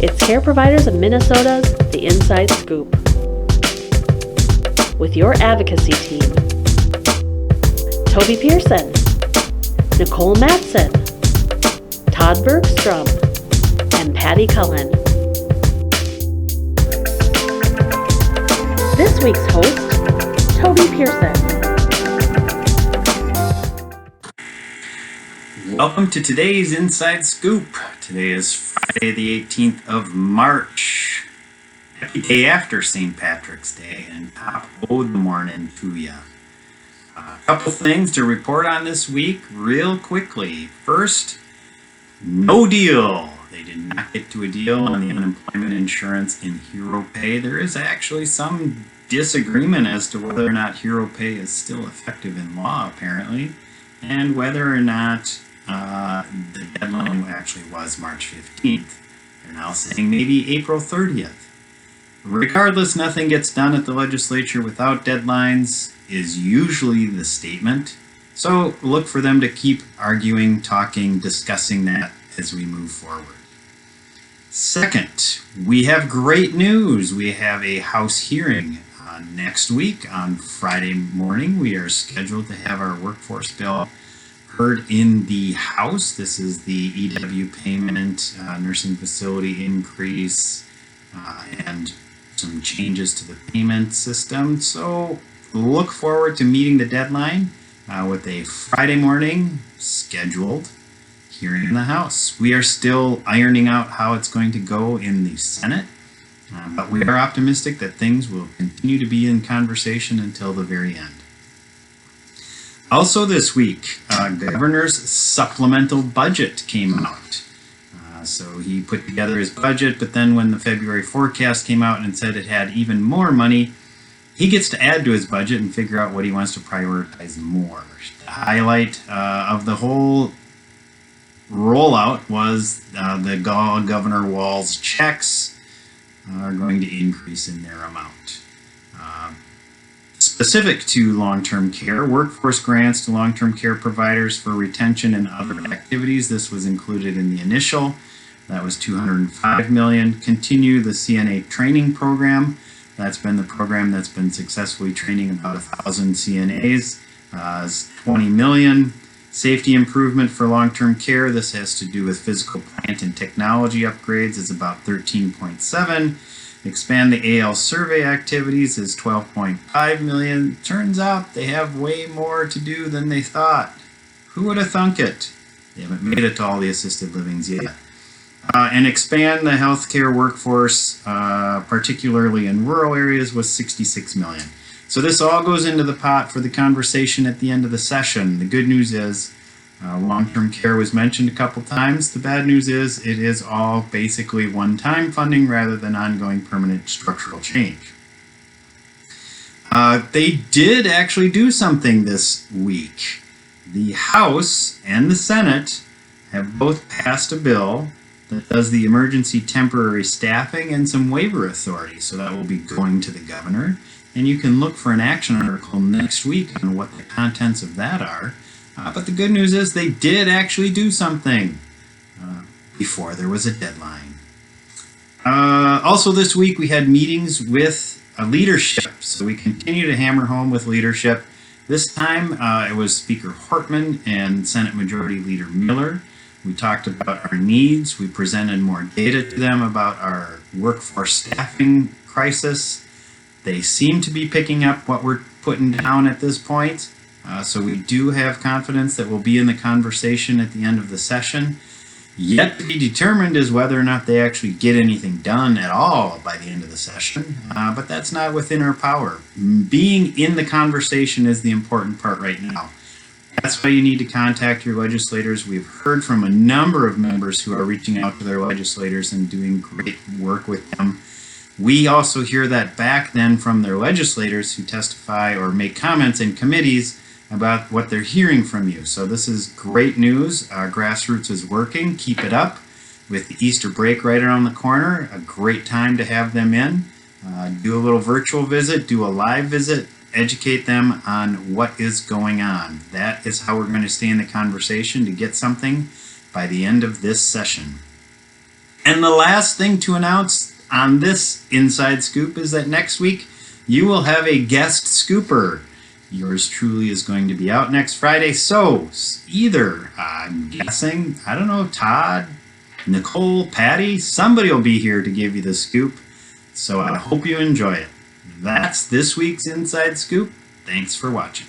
It's Care Providers of Minnesota's The Inside Scoop. With your advocacy team, Toby Pearson, Nicole Matson, Todd Bergstrom, and Patty Cullen. This week's host, Toby Pearson. Welcome to today's Inside Scoop. Today is Friday the 18th of March. Happy day after St. Patrick's Day, and top of the morning to ya. A couple things to report on this week real quickly. First, no deal. They did not get to a deal on the unemployment insurance in Hero Pay. There is actually some disagreement as to whether or not Hero Pay is still effective in law, apparently, and whether or not the deadline actually was March 15th. They're now saying maybe April 30th. Regardless, nothing gets done at the legislature without deadlines is usually the statement. So look for them to keep arguing, talking, discussing that as we move forward. Second, we have great news. We have a House hearing next week on Friday morning. We are scheduled to have our workforce bill heard in the House. This is the EW payment, nursing facility increase, and some changes to the payment system. So look forward to meeting the deadline with a Friday morning scheduled hearing in the House. We are still ironing out how it's going to go in the Senate, but we are optimistic that things will continue to be in conversation until the very end. Also this week, Governor's supplemental budget came out. So he put together his budget, but then when the February forecast came out and said it had even more money, he gets to add to his budget and figure out what he wants to prioritize more. The highlight of the whole rollout was the Governor Walz checks are going to increase in their amount. Specific to long-term care, workforce grants to long-term care providers for retention and other activities. This was included in the initial. That was $205 million. Continue the CNA training program. That's been the program that's been successfully training about 1,000 CNAs. $20 million. Safety improvement for long-term care. This has to do with physical plant and technology upgrades. Is about 13.7. Expand the AL survey activities is $12.5 million. Turns out they have way more to do than they thought. Who would have thunk it? They haven't made it to all the assisted livings yet. And expand the healthcare workforce, particularly in rural areas, was $66 million. So this all goes into the pot for the conversation at the end of the session. The good news is long-term care was mentioned a couple times. The bad news is it is all basically one-time funding rather than ongoing permanent structural change. They did actually do something this week. The House and the Senate have both passed a bill that does the emergency temporary staffing and some waiver authority. So that will be going to the governor. And you can look for an action article next week on what the contents of that are. But the good news is they did actually do something before there was a deadline. Also this week we had meetings with leadership. So we continue to hammer home with leadership. This time it was Speaker Hortman and Senate Majority Leader Miller. We talked about our needs. We presented more data to them about our workforce staffing crisis. They seem to be picking up what we're putting down at this point. So we do have confidence that we'll be in the conversation at the end of the session. Yet to be determined is whether or not they actually get anything done at all by the end of the session. But that's not within our power. Being in the conversation is the important part right now. That's why you need to contact your legislators. We've heard from a number of members who are reaching out to their legislators and doing great work with them. We also hear that back then from their legislators who testify or make comments in committees about what they're hearing from you. So this is great news. Grassroots is working. Keep it up. With the Easter break right around the corner, a great time to have them in. Do a little virtual visit, do a live visit, educate them on what is going on. That is how we're going to stay in the conversation to get something by the end of this session. And the last thing to announce on this Inside Scoop is that next week you will have a guest scooper. Yours truly is going to be out next Friday. So either, I'm guessing, I don't know, Todd, Nicole, Patty, somebody will be here to give you the scoop. So I hope you enjoy it. That's this week's Inside Scoop. Thanks for watching.